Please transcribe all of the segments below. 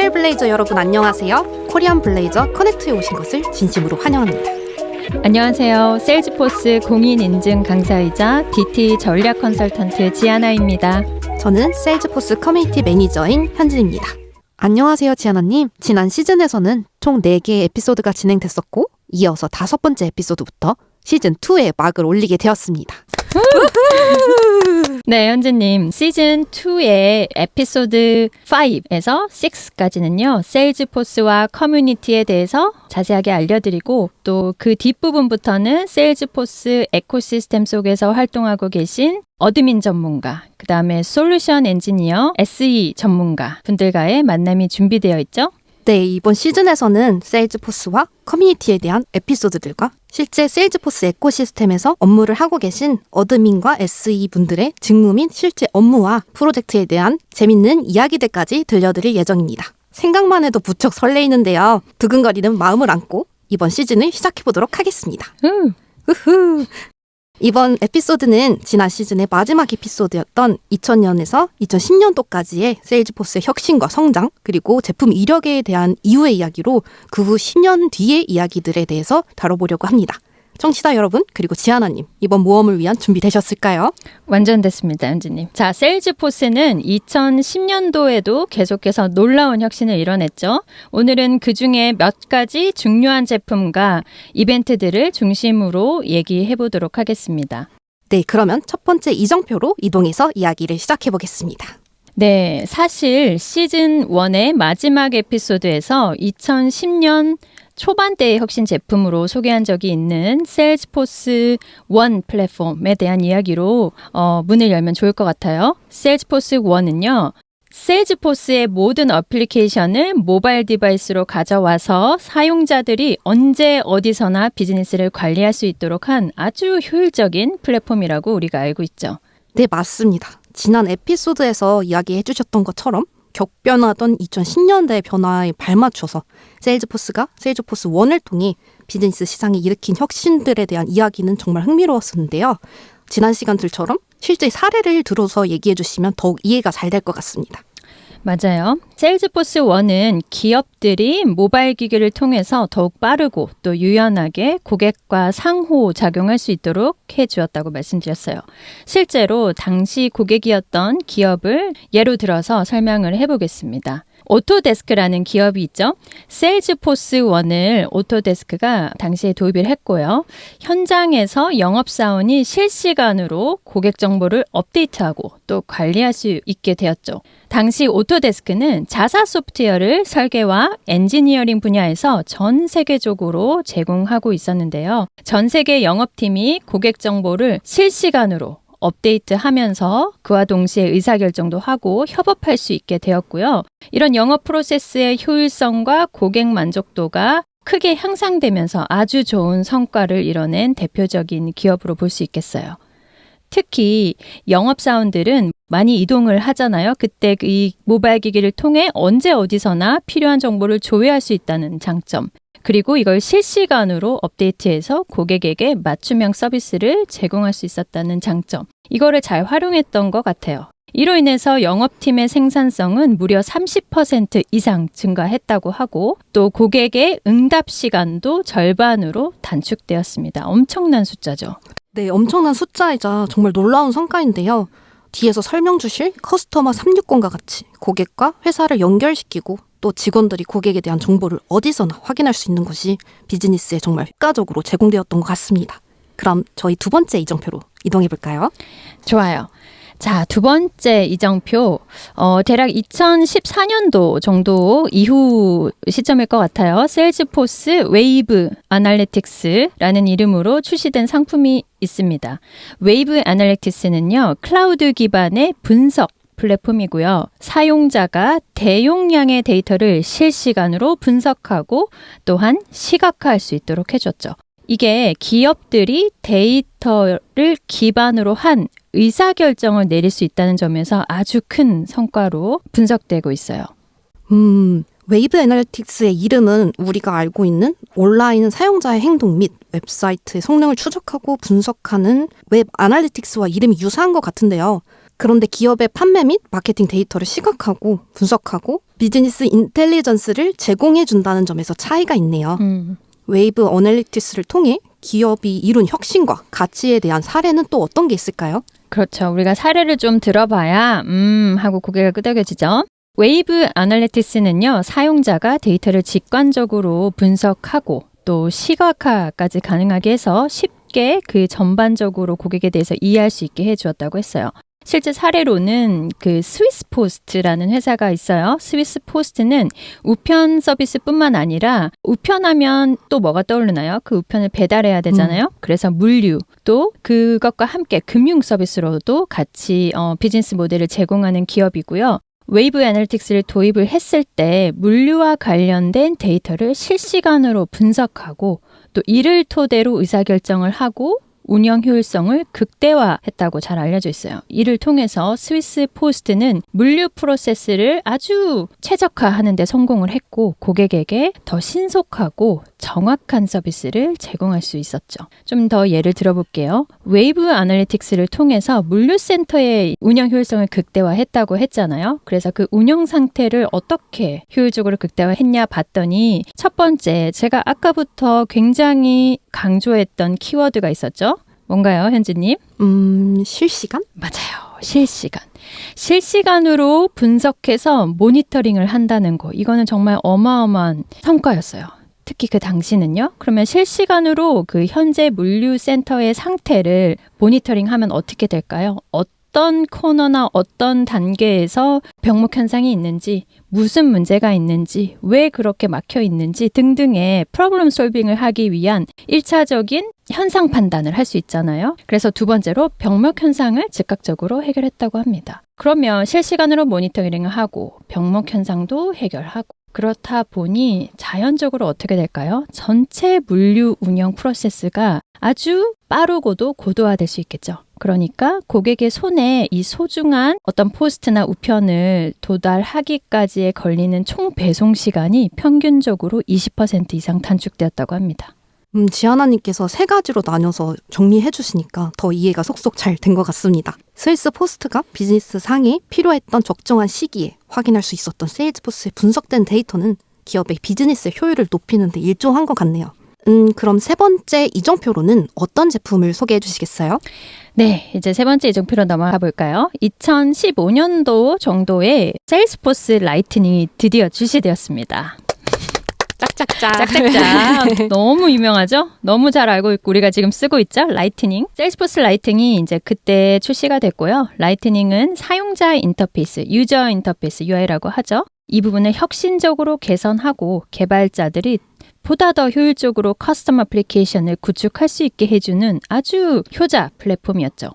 코리안 블레이저 여러분 안녕하세요. 코리안 블레이저 커넥트에 오신 것을 진심으로 환영합니다. 안녕하세요. 세일즈포스 공인인증 강사이자 DT 전략 컨설턴트 지아나입니다. 저는 세일즈포스 커뮤니티 매니저인 현진입니다. 안녕하세요 지아나님. 지난 시즌에서는 총 4개의 에피소드가 진행됐었고 이어서 5번째 에피소드부터 시즌2에 막을 올리게 되었습니다. 네, 현진님. 시즌2의 에피소드 5에서 6까지는요. 세일즈포스와 커뮤니티에 대해서 자세하게 알려드리고 또 그 뒷부분부터는 세일즈포스 에코시스템 속에서 활동하고 계신 어드민 전문가, 그 다음에 솔루션 엔지니어, SE 전문가 분들과의 만남이 준비되어 있죠. 네, 이번 시즌에서는 세일즈포스와 커뮤니티에 대한 에피소드들과 실제 세일즈포스 에코시스템에서 업무를 하고 계신 어드민과 SE 분들의 직무 및 실제 업무와 프로젝트에 대한 재밌는 이야기들까지 들려드릴 예정입니다. 생각만 해도 무척 설레이는데요. 두근거리는 마음을 안고 이번 시즌을 시작해보도록 하겠습니다. 우후. 이번 에피소드는 지난 시즌의 마지막 에피소드였던 2000년에서 2010년도까지의 세일즈포스의 혁신과 성장 그리고 제품 이력에 대한 이후의 이야기로 그 후 10년 뒤의 이야기들에 대해서 다뤄보려고 합니다. 청취자 여러분 그리고 지아나님 이번 모험을 위한 준비되셨을까요? 완전 됐습니다, 현진님. 자, 세일즈포스는 2010년도에도 계속해서 놀라운 혁신을 이뤄냈죠. 오늘은 그중에 몇 가지 중요한 제품과 이벤트들을 중심으로 얘기해 보도록 하겠습니다. 네, 그러면 첫 번째 이정표로 이동해서 이야기를 시작해보겠습니다. 네, 사실 시즌 1의 마지막 에피소드에서 2010년 초반대의 혁신 제품으로 소개한 적이 있는 세일즈포스 1 플랫폼에 대한 이야기로 문을 열면 좋을 것 같아요. 세일즈포스 1은요. 세일즈포스의 모든 어플리케이션을 모바일 디바이스로 가져와서 사용자들이 언제 어디서나 비즈니스를 관리할 수 있도록 한 아주 효율적인 플랫폼이라고 우리가 알고 있죠. 네, 맞습니다. 지난 에피소드에서 이야기해 주셨던 것처럼 격변하던 2010년대의 변화에 발맞춰서 세일즈포스가 세일즈포스 1을 통해 비즈니스 시장에 일으킨 혁신들에 대한 이야기는 정말 흥미로웠었는데요. 지난 시간들처럼 실제 사례를 들어서 얘기해 주시면 더욱 이해가 잘 될 것 같습니다. 맞아요. 세일즈포스 1은 기업들이 모바일 기기를 통해서 더욱 빠르고 또 유연하게 고객과 상호작용할 수 있도록 해주었다고 말씀드렸어요. 실제로 당시 고객이었던 기업을 예로 들어서 설명을 해보겠습니다. 오토데스크라는 기업이 있죠. 세일즈포스 1을 오토데스크가 당시에 도입을 했고요. 현장에서 영업사원이 실시간으로 고객 정보를 업데이트하고 또 관리할 수 있게 되었죠. 당시 오토데스크는 자사 소프트웨어를 설계와 엔지니어링 분야에서 전 세계적으로 제공하고 있었는데요. 전 세계 영업팀이 고객 정보를 실시간으로 업데이트하면서 그와 동시에 의사결정도 하고 협업할 수 있게 되었고요. 이런 영업 프로세스의 효율성과 고객 만족도가 크게 향상되면서 아주 좋은 성과를 이뤄낸 대표적인 기업으로 볼 수 있겠어요. 특히 영업사원들은 많이 이동을 하잖아요. 그때 이 모바일 기기를 통해 언제 어디서나 필요한 정보를 조회할 수 있다는 장점. 그리고 이걸 실시간으로 업데이트해서 고객에게 맞춤형 서비스를 제공할 수 있었다는 장점. 이거를 잘 활용했던 것 같아요. 이로 인해서 영업팀의 생산성은 무려 30% 이상 증가했다고 하고 또 고객의 응답 시간도 절반으로 단축되었습니다. 엄청난 숫자죠. 네, 엄청난 숫자이자 정말 놀라운 성과인데요. 뒤에서 설명 주실 커스터머 360과 같이 고객과 회사를 연결시키고 또 직원들이 고객에 대한 정보를 어디서나 확인할 수 있는 것이 비즈니스에 정말 효과적으로 제공되었던 것 같습니다. 그럼 저희 두 번째 이정표로 이동해 볼까요? 좋아요. 자, 두 번째 이정표, 대략 2014년도 정도 이후 시점일 것 같아요. 세일즈포스 웨이브 아날리틱스라는 이름으로 출시된 상품이 있습니다. 웨이브 아날리틱스는요, 클라우드 기반의 분석 플랫폼이고요. 사용자가 대용량의 데이터를 실시간으로 분석하고 또한 시각화할 수 있도록 해줬죠. 이게 기업들이 데이터를 기반으로 한 의사결정을 내릴 수 있다는 점에서 아주 큰 성과로 분석되고 있어요. 웨이브 애널리틱스의 이름은 우리가 알고 있는 온라인 사용자의 행동 및 웹사이트의 성능을 추적하고 분석하는 웹 아날리틱스와 이름이 유사한 것 같은데요. 그런데 기업의 판매 및 마케팅 데이터를 시각하고 분석하고 비즈니스 인텔리전스를 제공해 준다는 점에서 차이가 있네요. 웨이브 어널리틱스를 통해 기업이 이룬 혁신과 가치에 대한 사례는 또 어떤 게 있을까요? 그렇죠. 우리가 사례를 좀 들어봐야 하고 고개가 끄덕여지죠. 웨이브 아날리틱스는요. 사용자가 데이터를 직관적으로 분석하고 또 시각화까지 가능하게 해서 쉽게 그 전반적으로 고객에 대해서 이해할 수 있게 해주었다고 했어요. 실제 사례로는 그 스위스포스트라는 회사가 있어요. 스위스포스트는 우편 서비스뿐만 아니라 우편하면 또 뭐가 떠오르나요? 그 우편을 배달해야 되잖아요. 그래서 물류 또 그것과 함께 금융 서비스로도 같이 비즈니스 모델을 제공하는 기업이고요. 웨이브 애널리틱스를 도입을 했을 때 물류와 관련된 데이터를 실시간으로 분석하고 또 이를 토대로 의사결정을 하고 운영 효율성을 극대화했다고 잘 알려져 있어요. 이를 통해서 스위스 포스트는 물류 프로세스를 아주 최적화하는 데 성공을 했고 고객에게 더 신속하고 정확한 서비스를 제공할 수 있었죠. 좀 더 예를 들어볼게요. 웨이브 아널리틱스를 통해서 물류센터의 운영 효율성을 극대화했다고 했잖아요. 그래서 그 운영 상태를 어떻게 효율적으로 극대화했냐 봤더니 첫 번째, 제가 아까부터 굉장히 강조했던 키워드가 있었죠. 뭔가요, 현지님? 실시간? 맞아요. 실시간. 실시간으로 분석해서 모니터링을 한다는 거. 이거는 정말 어마어마한 성과였어요. 특히 그 당시는요. 그러면 실시간으로 그 현재 물류센터의 상태를 모니터링하면 어떻게 될까요? 어떤 코너나 어떤 단계에서 병목 현상이 있는지, 무슨 문제가 있는지, 왜 그렇게 막혀 있는지 등등의 프로블럼 솔빙을 하기 위한 1차적인 현상 판단을 할 수 있잖아요. 그래서 두 번째로 병목 현상을 즉각적으로 해결했다고 합니다. 그러면 실시간으로 모니터링을 하고 병목 현상도 해결하고 그렇다 보니 자연적으로 어떻게 될까요? 전체 물류 운영 프로세스가 아주 빠르고도 고도화될 수 있겠죠. 그러니까 고객의 손에 이 소중한 어떤 포스트나 우편을 도달하기까지에 걸리는 총 배송 시간이 평균적으로 20% 이상 단축되었다고 합니다. 지하나님께서 세 가지로 나눠서 정리해 주시니까 더 이해가 속속 잘 된 것 같습니다. 스위스 포스트가 비즈니스 상에 필요했던 적정한 시기에 확인할 수 있었던 세일즈포스의 분석된 데이터는 기업의 비즈니스 효율을 높이는 데 일조한 것 같네요. 그럼 세 번째 이정표로는 어떤 제품을 소개해 주시겠어요? 네, 이제 세 번째 이정표로 넘어가 볼까요? 2015년도 정도에 세일즈포스 라이트닝이 드디어 출시되었습니다. 짝짝짝. 너무 유명하죠? 너무 잘 알고 있고 우리가 지금 쓰고 있죠? 라이트닝. 세일즈포스 라이트닝이 이제 그때 출시가 됐고요. 라이트닝은 사용자 인터페이스, 유저 인터페이스, UI라고 하죠. 이 부분을 혁신적으로 개선하고 개발자들이 보다 더 효율적으로 커스텀 애플리케이션을 구축할 수 있게 해주는 아주 효자 플랫폼이었죠.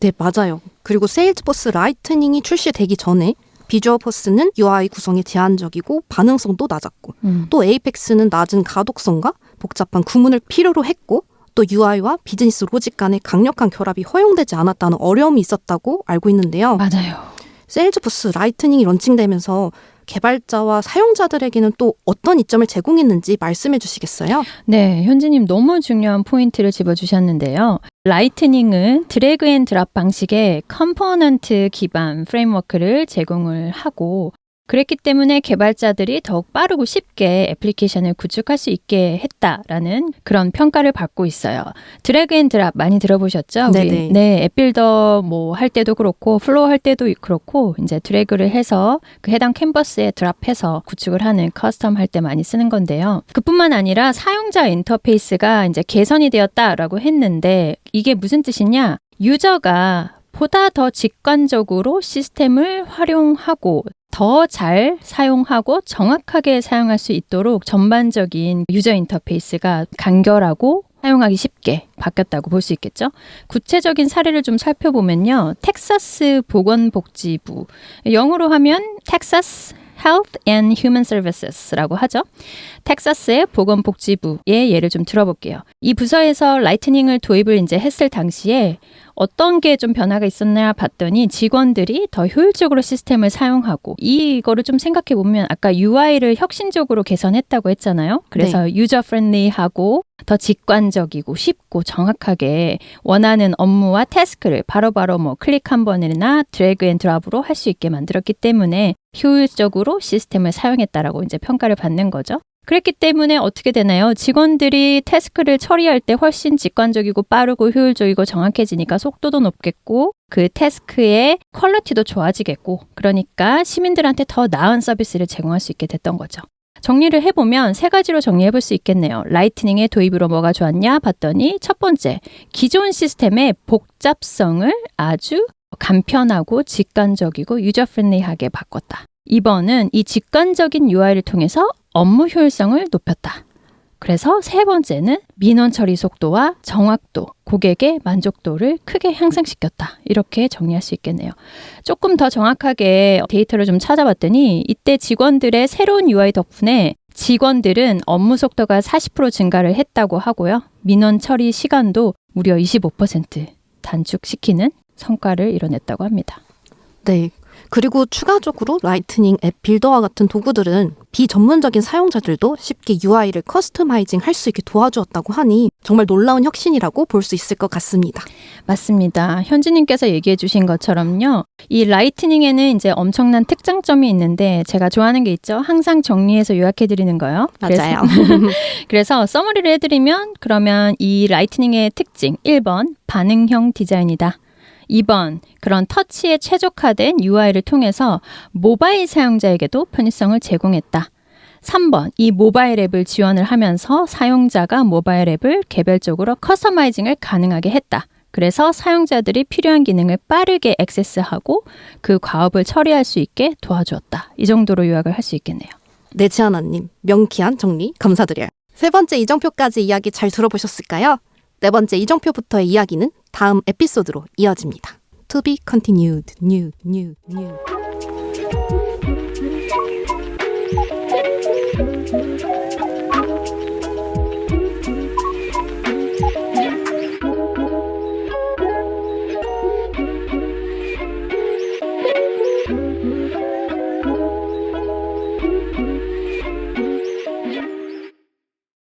네, 맞아요. 그리고 세일즈포스 라이트닝이 출시되기 전에 비주얼포스는 UI 구성이 제한적이고 반응성도 낮았고 또 에이펙스는 낮은 가독성과 복잡한 구문을 필요로 했고 또 UI와 비즈니스 로직 간의 강력한 결합이 허용되지 않았다는 어려움이 있었다고 알고 있는데요. 맞아요. 세일즈포스 라이트닝이 런칭되면서 개발자와 사용자들에게는 또 어떤 이점을 제공했는지 말씀해 주시겠어요? 네, 현지님 너무 중요한 포인트를 집어주셨는데요. 라이트닝은 드래그 앤 드랍 방식의 컴포넌트 기반 프레임워크를 제공을 하고 그랬기 때문에 개발자들이 더욱 빠르고 쉽게 애플리케이션을 구축할 수 있게 했다라는 그런 평가를 받고 있어요. 드래그 앤 드랍 많이 들어보셨죠? 네네. 네, 앱빌더 뭐 할 때도 그렇고 플로우 할 때도 그렇고 이제 드래그를 해서 그 해당 캔버스에 드랍해서 구축을 하는 커스텀 할 때 많이 쓰는 건데요. 그뿐만 아니라 사용자 인터페이스가 이제 개선이 되었다라고 했는데 이게 무슨 뜻이냐? 유저가 보다 더 직관적으로 시스템을 활용하고 더 잘 사용하고 정확하게 사용할 수 있도록 전반적인 유저 인터페이스가 간결하고 사용하기 쉽게 바뀌었다고 볼 수 있겠죠. 구체적인 사례를 좀 살펴보면요. 텍사스 보건복지부, 영어로 하면 텍사스 Health and Human Services라고 하죠. 텍사스의 보건복지부의 예를 좀 들어볼게요. 이 부서에서 라이트닝을 도입을 이제 했을 당시에 어떤 게 좀 변화가 있었나 봤더니 직원들이 더 효율적으로 시스템을 사용하고 이거를 좀 생각해 보면 아까 UI를 혁신적으로 개선했다고 했잖아요. 그래서 유저 프렌들리하고 더 직관적이고 쉽고 정확하게 원하는 업무와 태스크를 바로바로 뭐 클릭 한 번이나 드래그 앤 드랍으로 할 수 있게 만들었기 때문에 효율적으로 시스템을 사용했다라고 이제 평가를 받는 거죠. 그랬기 때문에 어떻게 되나요? 직원들이 태스크를 처리할 때 훨씬 직관적이고 빠르고 효율적이고 정확해지니까 속도도 높겠고 그 태스크의 퀄리티도 좋아지겠고 그러니까 시민들한테 더 나은 서비스를 제공할 수 있게 됐던 거죠. 정리를 해보면 세 가지로 정리해볼 수 있겠네요. 라이트닝의 도입으로 뭐가 좋았냐 봤더니 첫 번째, 기존 시스템의 복잡성을 아주 간편하고 직관적이고 유저 프렌들리하게 바꿨다. 2번은 이 직관적인 UI를 통해서 업무 효율성을 높였다. 그래서 세 번째는 민원 처리 속도와 정확도, 고객의 만족도를 크게 향상시켰다. 이렇게 정리할 수 있겠네요. 조금 더 정확하게 데이터를 좀 찾아봤더니 이때 직원들의 새로운 UI 덕분에 직원들은 업무 속도가 40% 증가를 했다고 하고요. 민원 처리 시간도 무려 25% 단축시키는 성과를 이뤄냈다고 합니다. 네. 그리고 추가적으로 라이트닝 앱 빌더와 같은 도구들은 비전문적인 사용자들도 쉽게 UI를 커스터마이징 할 수 있게 도와주었다고 하니 정말 놀라운 혁신이라고 볼 수 있을 것 같습니다. 맞습니다. 현지님께서 얘기해 주신 것처럼요. 이 라이트닝에는 이제 엄청난 특장점이 있는데 제가 좋아하는 게 있죠. 항상 정리해서 요약해 드리는 거요. 맞아요. 그래서 서머리를 해드리면 그러면 이 라이트닝의 특징 1번 반응형 디자인이다. 2번, 그런 터치에 최적화된 UI를 통해서 모바일 사용자에게도 편의성을 제공했다. 3번, 이 모바일 앱을 지원을 하면서 사용자가 모바일 앱을 개별적으로 커스터마이징을 가능하게 했다. 그래서 사용자들이 필요한 기능을 빠르게 액세스하고 그 과업을 처리할 수 있게 도와주었다. 이 정도로 요약을 할 수 있겠네요. 네, 지아나님. 명쾌한 정리 감사드려요. 세 번째 이정표까지 이야기 잘 들어보셨을까요? 네 번째 이정표부터의 이야기는 다음 에피소드로 이어집니다. To be continued. new.